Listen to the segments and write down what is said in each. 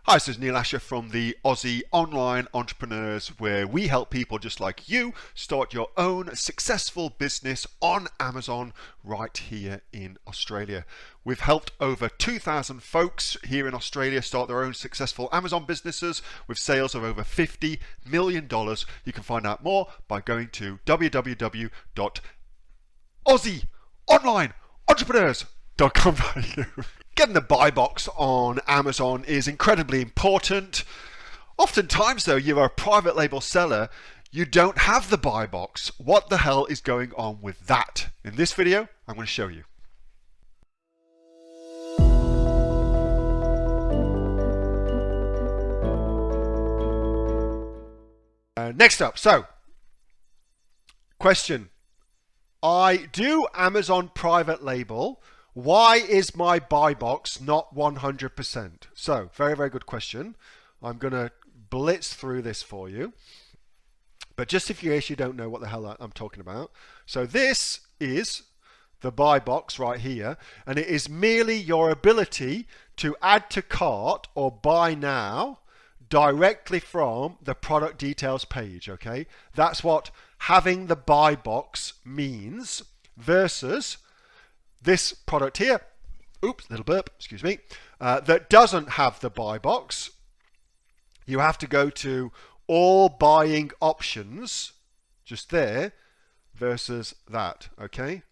Hi, this is Neil-Asher from the Aussie Online Entrepreneurs, where we help people just like you start your own successful business on Amazon right here in Australia. We've helped over 2,000 folks here in Australia start their own successful Amazon businesses with sales of over $50 million. You can find out more by going to www.aussieonlineentrepreneurs.com.au. Getting the buy box on Amazon is incredibly important. Oftentimes though, you're a private label seller, you don't have the buy box. What the hell is going on with that? In this video, I'm going to show you. Next up, question. I do Amazon private label. Why is my buy box not 100%? So, very, very good question. I'm going to blitz through this for you. But just in case you don't know what the hell I'm talking about. So this is the buy box right here. And it is merely your ability to add to cart or buy now directly from the product details page, okay? That's what having the buy box means versus this product here, oops, little burp, excuse me, that doesn't have the buy box. You have to go to all buying options, just there, versus that, okay?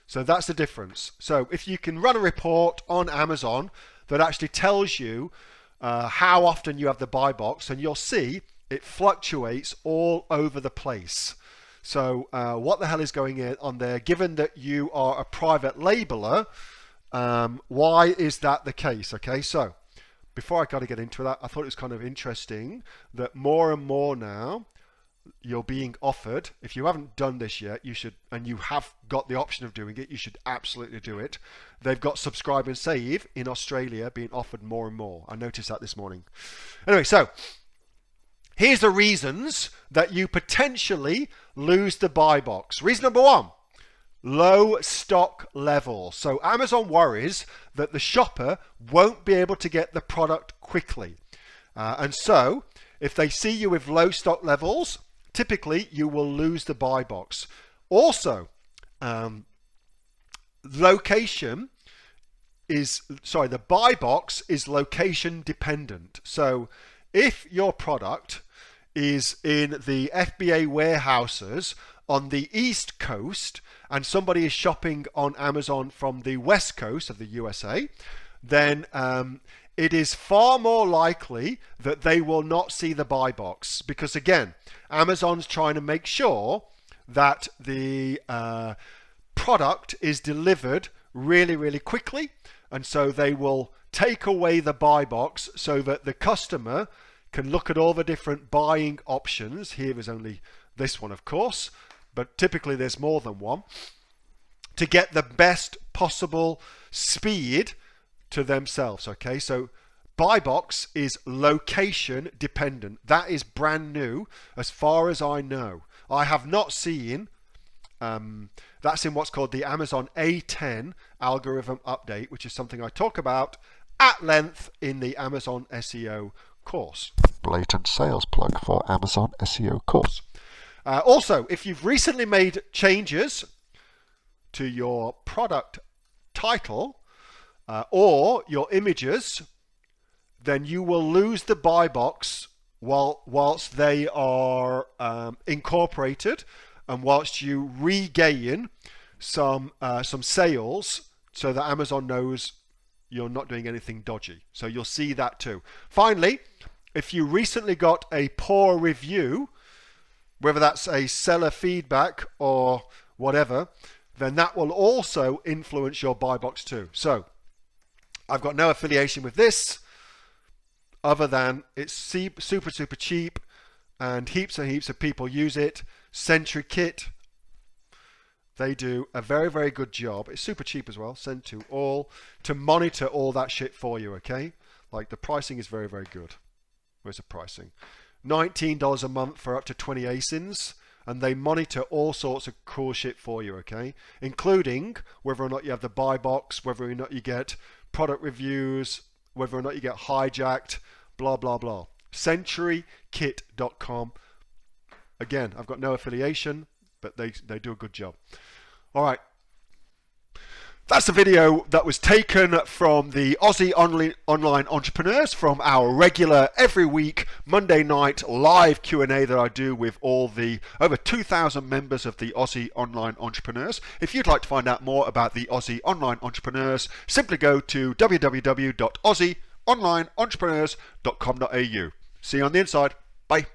So that's the difference. So if you can run a report on Amazon that actually tells you how often you have the buy box, and you'll see it fluctuates all over the place. So what the hell is going on there? Given that you are a private labeler, why is that the case? Okay, so before I got to get into that, I thought it was kind of interesting that more and more now you're being offered. If you haven't done this yet, you should, and you have got the option of doing it, you should absolutely do it. They've got subscribe and save in Australia being offered more and more. I noticed that this morning. Anyway, so here's the reasons that you potentially lose the buy box. Reason number one, low stock level. So Amazon worries that the shopper won't be able to get the product quickly. And so if they see you with low stock levels, typically you will lose the buy box. Also, location is, the buy box is location dependent. So if your product is in the FBA warehouses on the East Coast and somebody is shopping on Amazon from the West Coast of the USA, then it is far more likely that they will not see the buy box, because again, Amazon's trying to make sure that the product is delivered really, really quickly, and so they will take away the buy box so that the customer can look at all the different buying options. Here is only this one, of course, but typically there's more than one, to get the best possible speed to themselves. Okay, so buy box is location dependent. That is brand new as far as I know. I have not seen, that's in what's called the Amazon A10 algorithm update, which is something I talk about at length in the Amazon SEO course. Blatant sales plug for Amazon SEO course. Also, if you've recently made changes to your product title or your images, then you will lose the buy box whilst they are incorporated, and whilst you regain some sales, so that Amazon knows you're not doing anything dodgy. So you'll see that too. Finally, if you recently got a poor review, whether that's a seller feedback or whatever, then that will also influence your buy box too. So I've got no affiliation with this other than it's super cheap and heaps and heaps of people use it. SentryKit, they do a very, very good job. It's super cheap as well. Send to all to monitor all that shit for you, okay? Like the pricing is very, very good. Where's the pricing? $19 a month for up to 20 ASINs, and they monitor all sorts of cool shit for you, okay? Including whether or not you have the buy box, whether or not you get product reviews, whether or not you get hijacked blah, blah, blah. CenturyKit.com. Again, I've got no affiliation, but they do a good job. All right. That's a video that was taken from the Aussie Online Entrepreneurs, from our regular every week Monday night live Q&A that I do with all the over 2,000 members of the Aussie Online Entrepreneurs. If you'd like to find out more about the Aussie Online Entrepreneurs, simply go to www.aussieonlineentrepreneurs.com.au. See you on the inside. Bye.